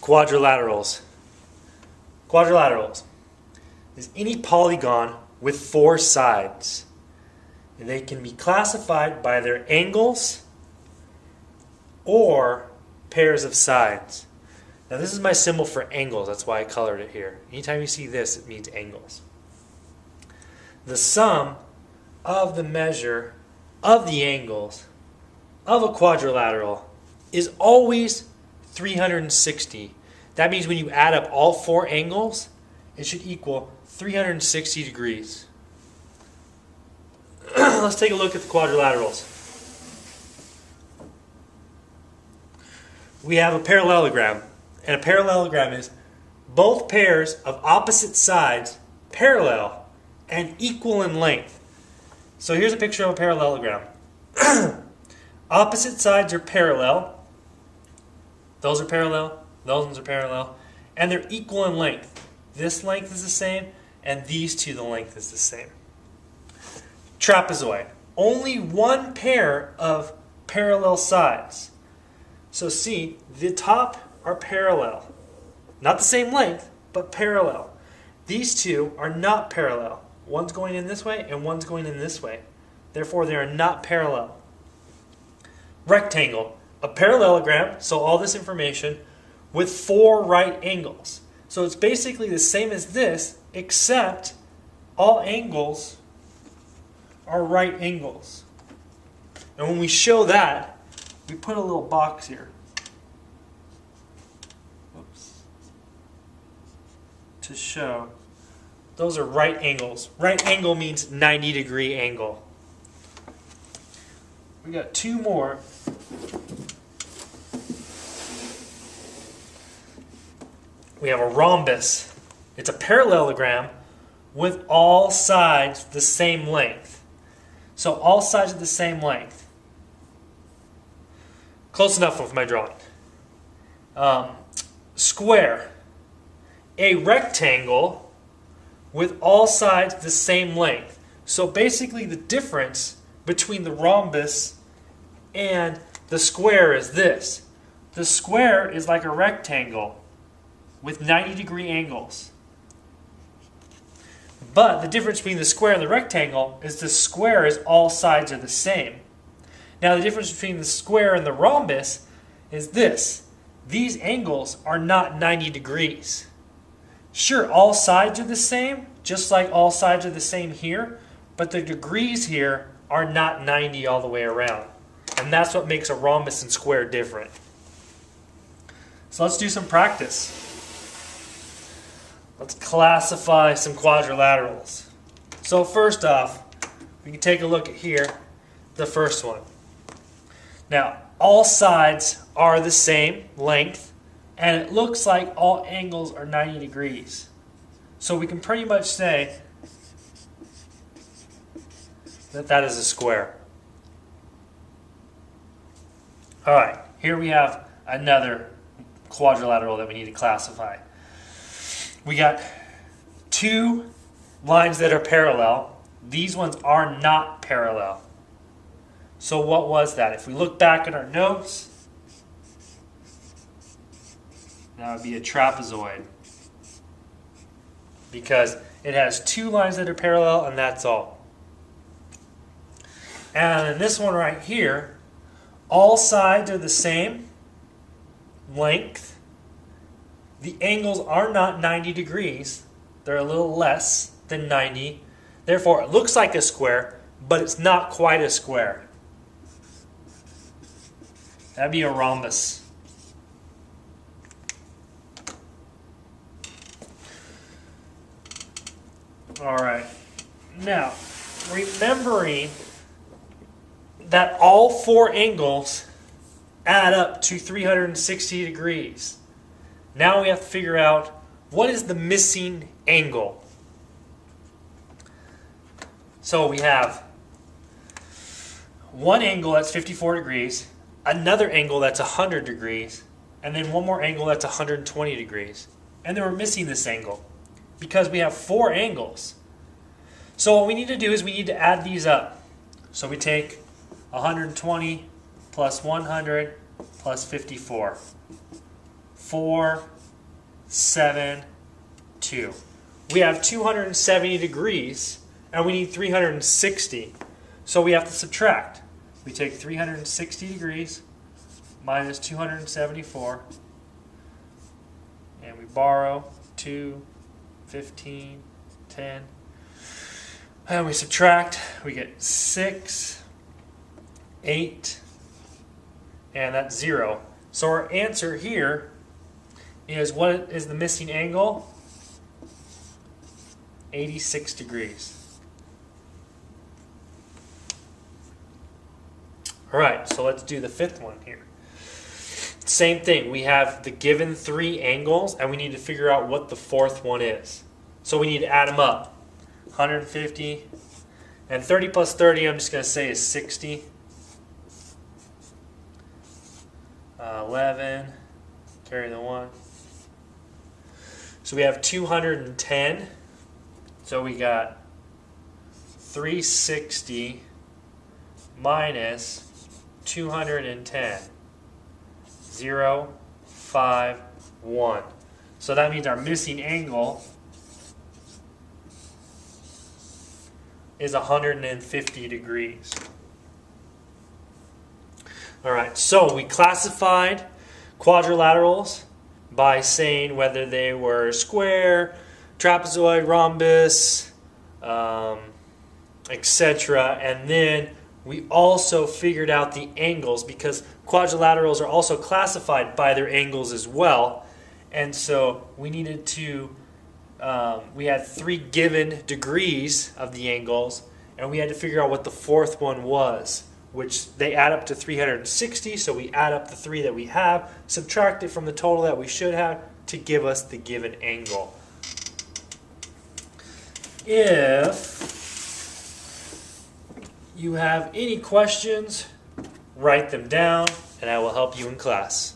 Quadrilaterals. Quadrilaterals is any polygon with four sides. And they can be classified by their angles or pairs of sides. Now this is my symbol for angles, that's why I colored it here. Anytime you see this, it means angles. The sum of the measure of the angles of a quadrilateral is always 360. That means when you add up all four angles, it should equal 360 degrees. Let's take a look at the quadrilaterals. We have a parallelogram, and a parallelogram is both pairs of opposite sides parallel and equal in length. So here's a picture of a parallelogram. Opposite sides are parallel. Those are parallel, those ones are parallel, and they're equal in length. This length is the same, and these two, the length is the same. Trapezoid. Only one pair of parallel sides. So see, the top are parallel. Not the same length, but parallel. These two are not parallel. One's going in this way and one's going in this way. Therefore, they are not parallel. Rectangle. A parallelogram, so all this information, with four right angles. So it's basically the same as this, except all angles are right angles. And when we show that, we put a little box here. Oops. To show those are right angles. Right angle means 90-degree angle. We got two more. We have a rhombus. It's a parallelogram with all sides the same length. So all sides are the same length. Close enough with my drawing. Square. A rectangle with all sides the same length. So basically the difference between the rhombus and the square is this. The square is like a rectangle with 90-degree angles. But the difference between the square and the rectangle is the square is all sides are the same. Now the difference between the square and the rhombus is this. These angles are not 90 degrees. Sure, all sides are the same, just like all sides are the same here, but the degrees here are not 90 all the way around. And that's what makes a rhombus and square different. So let's do some practice. Let's classify some quadrilaterals. So first off, we can take a look at here, the first one. Now, all sides are the same length, and it looks like all angles are 90 degrees. So we can pretty much say that that is a square. All right, here we have another quadrilateral that we need to classify. We got two lines that are parallel. These ones are not parallel. So what was that? If we look back at our notes, that would be a trapezoid. Because it has two lines that are parallel and that's all. And in this one right here, all sides are the same length. The angles are not 90 degrees. They're a little less than 90. Therefore, it looks like a square, but it's not quite a square. That'd be a rhombus. All right. Now, remembering that all four angles add up to 360 degrees. Now we have to figure out what is the missing angle. So we have one angle that's 54 degrees, another angle that's 100 degrees, and then one more angle that's 120 degrees. And then we're missing this angle because we have four angles. So what we need to do is we need to add these up. So we take 120 plus 100 plus 54. 4, 7, 2. We have 270 degrees, and we need 360. So we have to subtract. We take 360 degrees minus 274, and we borrow 2, 15, 10, and we subtract. We get 6, 8, and that's 0. So our answer here is, what is the missing angle? 86 degrees. All right, so let's do the fifth one here. Same thing. We have the given 3 angles, and we need to figure out what the fourth one is. So we need to add them up. 150 and 30 plus 30, I'm just going to say, is 60. 11, carry the 1. So we have 210. So we got 360 minus 210. 0, 5, 1. So that means our missing angle is 150 degrees. All right, so we classified quadrilaterals by saying whether they were square, trapezoid, rhombus, etc. And then we also figured out the angles, because quadrilaterals are also classified by their angles as well. And so we needed to, we had 3 given degrees of the angles, and we had to figure out what the fourth one was, which they add up to 360. So we add up the 3 that we have, subtract it from the total that we should have to give us the given angle. If you have any questions, write them down, and I will help you in class.